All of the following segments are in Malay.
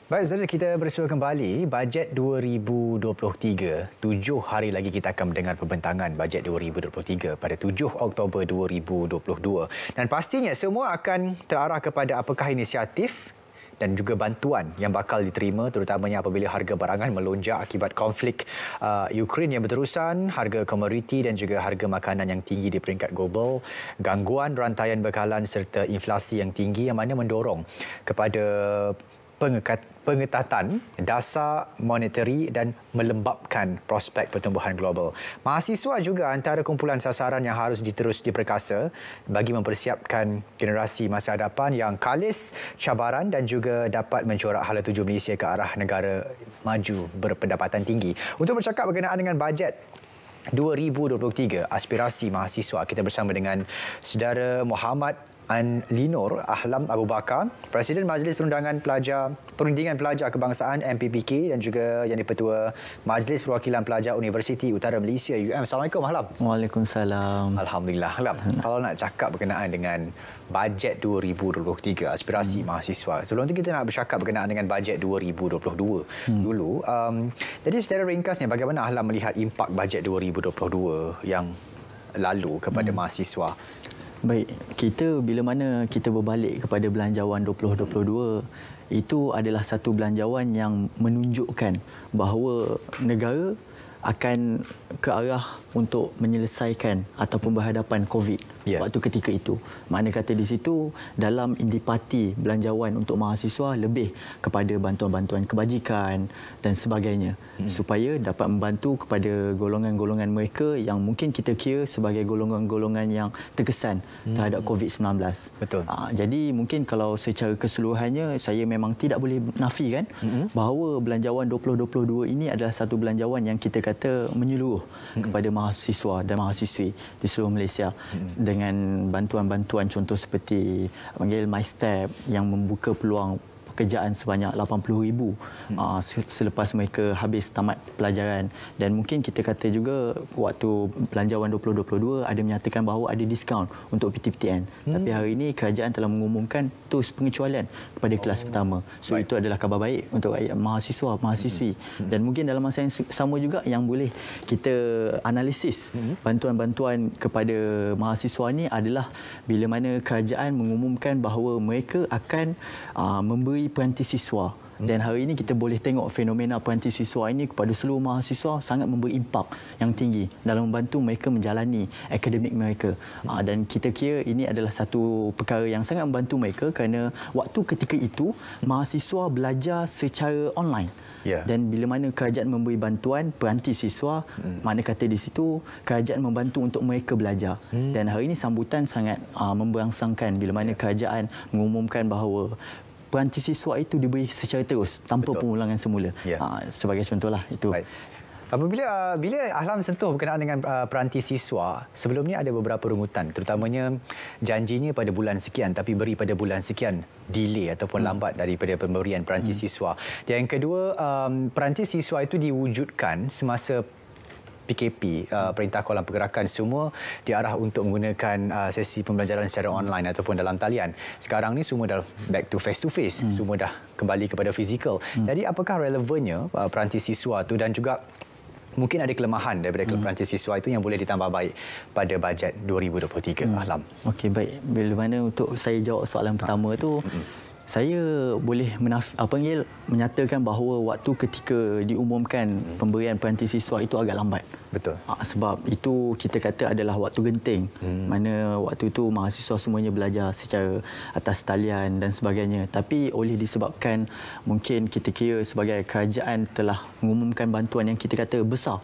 Baik, saudara, kita bersua kembali. Bajet 2023. 7 hari lagi kita akan mendengar pembentangan bajet 2023 pada 7 Oktober 2022. Dan pastinya semua akan terarah kepada apakah inisiatif dan juga bantuan yang bakal diterima, terutamanya apabila harga barangan melonjak akibat konflik Ukraine yang berterusan, harga komoditi dan juga harga makanan yang tinggi di peringkat global, gangguan rantaian bekalan serta inflasi yang tinggi yang mana mendorong kepada pengetatan dasar monetari dan melembabkan prospek pertumbuhan global. Mahasiswa juga antara kumpulan sasaran yang harus diterus diperkasa bagi mempersiapkan generasi masa hadapan yang kalis cabaran dan juga dapat mencorak hala tuju Malaysia ke arah negara maju berpendapatan tinggi. Untuk bercakap berkenaan dengan bajet 2023, aspirasi mahasiswa, kita bersama dengan saudara Muhammad Linor Ahlam Abu Bakar, Presiden Majlis Perundingan Pelajar Kebangsaan MPPK dan juga Yang di-Pertua Majlis Perwakilan Pelajar Universiti Utara Malaysia UM. Assalamualaikum Ahlam. Waalaikumsalam. Alhamdulillah. Ahlam, kalau nak cakap berkenaan dengan bajet 2023, aspirasi mahasiswa, sebelum itu kita nak bercakap berkenaan dengan bajet 2022 dulu. Jadi secara ringkasnya, bagaimana Ahlam melihat impak bajet 2022 yang lalu kepada mahasiswa? Baik, bila mana kita berbalik kepada belanjawan 2022, itu adalah satu belanjawan yang menunjukkan bahawa negara akan ke arah untuk menyelesaikan ataupun berhadapan COVID waktu ketika itu. Makna kata di situ, dalam indipati belanjawan untuk mahasiswa lebih kepada bantuan-bantuan kebajikan dan sebagainya, supaya dapat membantu kepada golongan-golongan mereka yang mungkin kita kira sebagai golongan-golongan yang terkesan terhadap COVID-19. Betul. Jadi mungkin kalau secara keseluruhannya, saya memang tidak boleh nafikan bahawa belanjawan 2022 ini adalah satu belanjawan yang kita kata menyeluruh kepada mahasiswa dan mahasiswi di seluruh Malaysia, dengan bantuan-bantuan contoh seperti panggil MyStep yang membuka peluang pekerjaan sebanyak 80,000 selepas mereka habis tamat pelajaran. Dan mungkin kita kata juga waktu belanjawan 2022 ada menyatakan bahawa ada diskaun untuk PTPTN. Tapi hari ini kerajaan telah mengumumkan terus pengecualian kepada kelas pertama. So itu adalah khabar baik untuk mahasiswa, mahasiswi. Dan mungkin dalam masa yang sama juga yang boleh kita analisis bantuan-bantuan kepada mahasiswa ini adalah bila mana kerajaan mengumumkan bahawa mereka akan memberi peranti siswa. Dan hari ini kita boleh tengok fenomena peranti siswa ini kepada seluruh mahasiswa sangat memberi impak yang tinggi dalam membantu mereka menjalani akademik mereka. Dan kita kira ini adalah satu perkara yang sangat membantu mereka kerana waktu ketika itu mahasiswa belajar secara online. Dan bila mana kerajaan memberi bantuan peranti siswa, makna kata di situ kerajaan membantu untuk mereka belajar. Dan hari ini sambutan sangat memberangsangkan bila mana kerajaan mengumumkan bahawa peranti siswa itu diberi secara terus tanpa pengulangan semula. Sebagai contohlah itu. Baik. Bila Ahlam sentuh berkenaan dengan peranti siswa, sebelum ni ada beberapa rungutan, terutamanya janjinya pada bulan sekian tapi beri pada bulan sekian, delay ataupun lambat daripada pemberian peranti siswa. Dan yang kedua, peranti siswa itu diwujudkan semasa PKP, Perintah Kawalan Pergerakan, semua diarah untuk menggunakan sesi pembelajaran secara online ataupun dalam talian. Sekarang ni semua dah back to face, semua dah kembali kepada fizikal. Jadi apakah relevannya peranti siswa itu, dan juga mungkin ada kelemahan daripada peranti siswa itu yang boleh ditambah baik pada bajet 2023, Ahlam? Okey, baik. Bila mana untuk saya jawab soalan pertama itu, saya boleh menyatakan bahawa waktu ketika diumumkan pemberian peranti siswa itu agak lambat. Betul. Sebab itu kita kata adalah waktu genting. Mana waktu itu mahasiswa semuanya belajar secara atas talian dan sebagainya. Tapi oleh disebabkan mungkin kita kira sebagai kerajaan telah mengumumkan bantuan yang kita kata besar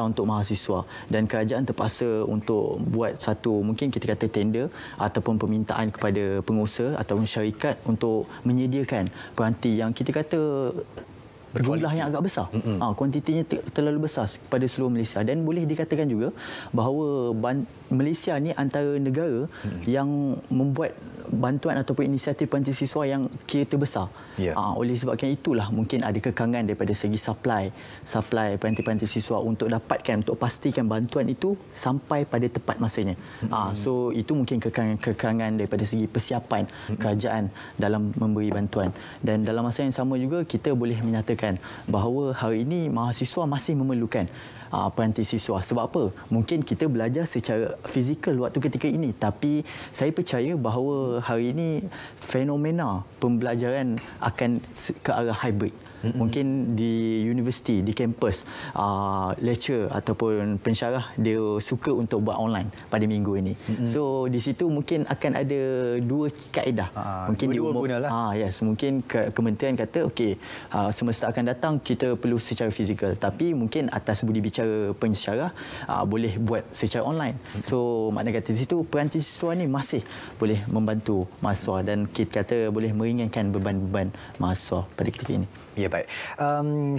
untuk mahasiswa, dan kerajaan terpaksa untuk buat satu, mungkin kita kata tender ataupun permintaan kepada pengusaha ataupun syarikat untuk menyediakan peranti yang kita kata jumlah yang agak besar. Kuantitinya terlalu besar pada seluruh Malaysia, dan boleh dikatakan juga bahawa Malaysia ni antara negara yang membuat bantuan ataupun inisiatif peranti siswa yang kira terbesar. Oleh sebabkan itulah mungkin ada kekangan daripada segi supply peranti-peranti siswa untuk untuk pastikan bantuan itu sampai pada tepat masanya. So itu mungkin kekangan daripada segi persiapan kerajaan dalam memberi bantuan. Dan dalam masa yang sama juga kita boleh menyatakan bahawa hari ini mahasiswa masih memerlukan peranti siswa. Sebab apa? Mungkin kita belajar secara fizikal waktu ketika ini, tapi saya percaya bahawa hari ini fenomena pembelajaran akan ke arah hybrid. Mungkin di universiti, di kampus, lecturer ataupun pensyarah dia suka untuk buat online pada minggu ini. So di situ mungkin akan ada dua kaedah. Mungkin mungkin kementerian kata okey, semester akan datang kita perlu secara fizikal, tapi mungkin atas budi bicara pensyarah boleh buat secara online. So maknanya kata di situ peranti siswa ni masih boleh membantu mahasiswa dan kita kata boleh meringankan beban-beban mahasiswa pada ketika ini. Ya, baik.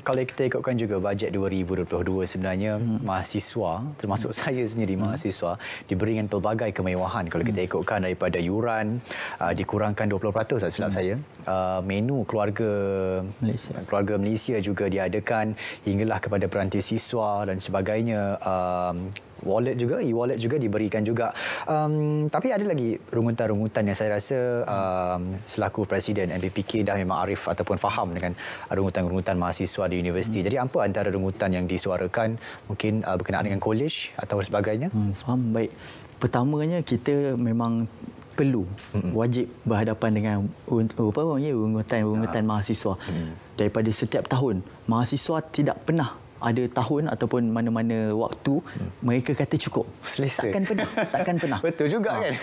Kalau kita ikutkan juga bajet 2022 sebenarnya mahasiswa, termasuk saya sendiri mahasiswa, diberikan pelbagai kemewahan. Kalau kita ikutkan daripada yuran dikurangkan 20% tak silap saya. Menu keluarga Malaysia juga diadakan hinggalah kepada peranti siswa dan sebagainya. E-wallet juga diberikan juga. Tapi ada lagi rungutan-rungutan yang saya rasa selaku Presiden MPPK dah memang arif ataupun faham dengan rungutan-rungutan mahasiswa di universiti. Jadi apa antara rungutan yang disuarakan mungkin berkenaan dengan college atau sebagainya? Faham, baik. Pertamanya kita memang perlu wajib berhadapan dengan rungutan mahasiswa. Daripada setiap tahun mahasiswa tidak pernah ada tahun ataupun mana-mana waktu mereka kata cukup. Selesa. Takkan pernah. Betul juga kan?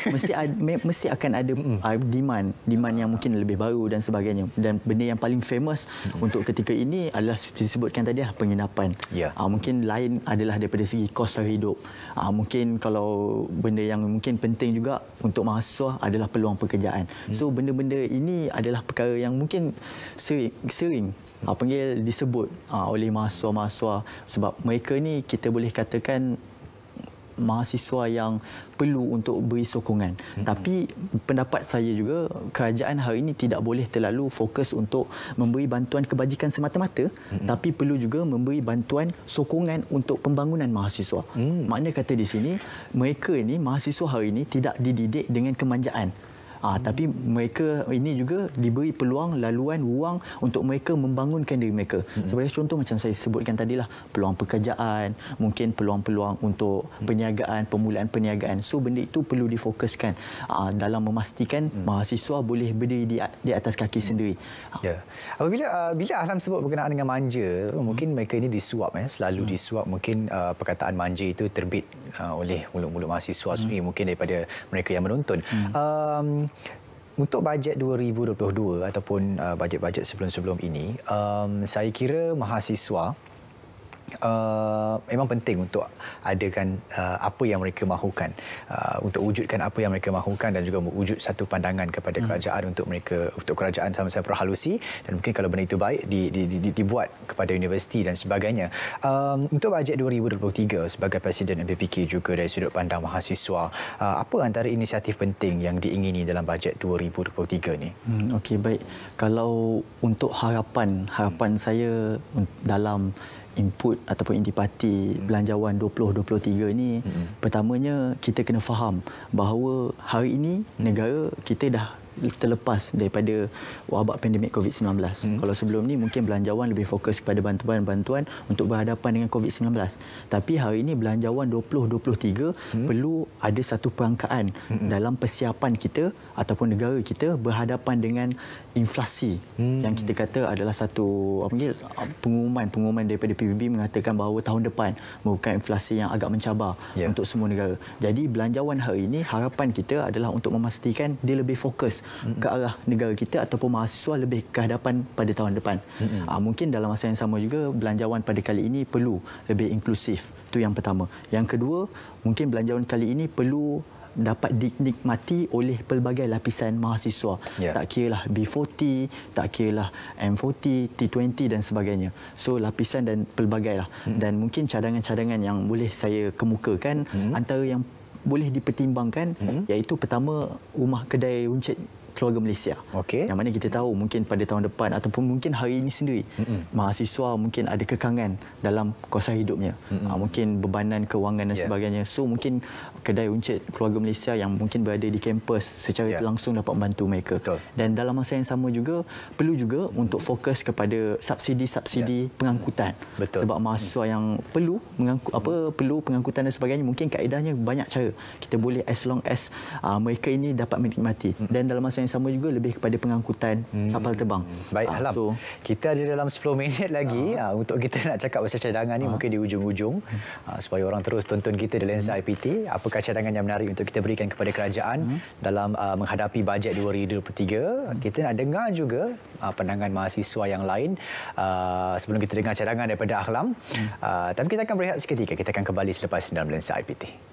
Mesti akan ada demand yang mungkin lebih baru dan sebagainya. Dan benda yang paling famous untuk ketika ini adalah disebutkan tadi penginapan. Mungkin lain adalah daripada segi kos hidup. Mungkin kalau benda yang mungkin penting juga untuk mahasiswa adalah peluang pekerjaan. So benda-benda ini adalah perkara yang mungkin sering disebut oleh mahasiswa sebab mereka ni kita boleh katakan mahasiswa yang perlu untuk beri sokongan. Tapi pendapat saya juga kerajaan hari ini tidak boleh terlalu fokus untuk memberi bantuan kebajikan semata-mata, tapi perlu juga memberi bantuan sokongan untuk pembangunan mahasiswa. Makna kata di sini mereka ini mahasiswa hari ini tidak dididik dengan kemanjaan. Tapi mereka ini juga diberi peluang, laluan, ruang untuk mereka membangunkan diri mereka. Sebagai contoh macam saya sebutkan tadilah, peluang pekerjaan, mungkin peluang-peluang untuk perniagaan, pemulaan perniagaan. So benda itu perlu difokuskan dalam memastikan mahasiswa boleh berdiri di atas kaki sendiri. Ya. Bila Ahlam sebut berkenaan dengan manja, mungkin mereka ini disuap, selalu disuap. Mungkin perkataan manja itu terbit oleh mulut-mulut mahasiswa sendiri, mungkin daripada mereka yang menonton. Untuk bajet 2022 ataupun bajet-bajet sebelum-sebelum ini, saya kira mahasiswa memang penting untuk adakan apa yang mereka mahukan, untuk wujudkan apa yang mereka mahukan dan juga wujud satu pandangan kepada kerajaan untuk kerajaan sama-sama berhalusi, dan mungkin kalau benda itu baik dibuat kepada universiti dan sebagainya. Untuk bajet 2023 sebagai Presiden MPPK juga dari sudut pandang mahasiswa, apa antara inisiatif penting yang diingini dalam bajet 2023 ni? Okey, baik. Kalau untuk harapan saya dalam input ataupun intipati belanjawan 2023 ini, pertamanya kita kena faham bahawa hari ini negara kita dah terlepas daripada wabak pandemik COVID-19. Kalau sebelum ni mungkin belanjawan lebih fokus kepada bantuan-bantuan untuk berhadapan dengan COVID-19. Tapi hari ini belanjawan 2023 perlu ada satu perangkaan dalam persiapan kita ataupun negara kita berhadapan dengan inflasi yang kita kata adalah satu pengumuman daripada PBB mengatakan bahawa tahun depan merupakan inflasi yang agak mencabar untuk semua negara. Jadi belanjawan hari ini harapan kita adalah untuk memastikan dia lebih fokus ke arah negara kita ataupun mahasiswa lebih ke hadapan pada tahun depan. Mungkin dalam masa yang sama juga belanjawan pada kali ini perlu lebih inklusif. Itu yang pertama. Yang kedua, mungkin belanjawan kali ini perlu dapat dinikmati oleh pelbagai lapisan mahasiswa. Tak kiralah B40, tak kiralah M40, T20 dan sebagainya. So lapisan dan pelbagai lah. Dan mungkin cadangan-cadangan yang boleh saya kemukakan, antara yang boleh dipertimbangkan iaitu pertama, rumah kedai runcit keluarga Malaysia. Yang mana kita tahu mungkin pada tahun depan ataupun mungkin hari ini sendiri mahasiswa mungkin ada kekangan dalam kuasa hidupnya. Mungkin bebanan kewangan dan sebagainya. So mungkin kedai runcit keluarga Malaysia yang mungkin berada di kampus secara langsung dapat membantu mereka. Dan dalam masa yang sama juga perlu juga untuk fokus kepada subsidi-subsidi pengangkutan. Sebab mahasiswa yang perlu pengangkutan dan sebagainya, mungkin kaedahnya banyak cara. Kita boleh as long as mereka ini dapat menikmati. Dan dalam masa yang sama juga lebih kepada pengangkutan kapal terbang. Baik, Ahlam. Kita ada dalam 10 minit lagi untuk kita nak cakap pasal cadangan ni mungkin di ujung-ujung supaya orang terus tonton kita di Lensa IPT. Apakah cadangan yang menarik untuk kita berikan kepada kerajaan dalam menghadapi bajet 2023? Kita nak dengar juga pandangan mahasiswa yang lain sebelum kita dengar cadangan daripada Ahlam. Tapi kita akan berehat seketika. Kita akan kembali selepas dalam Lensa IPT.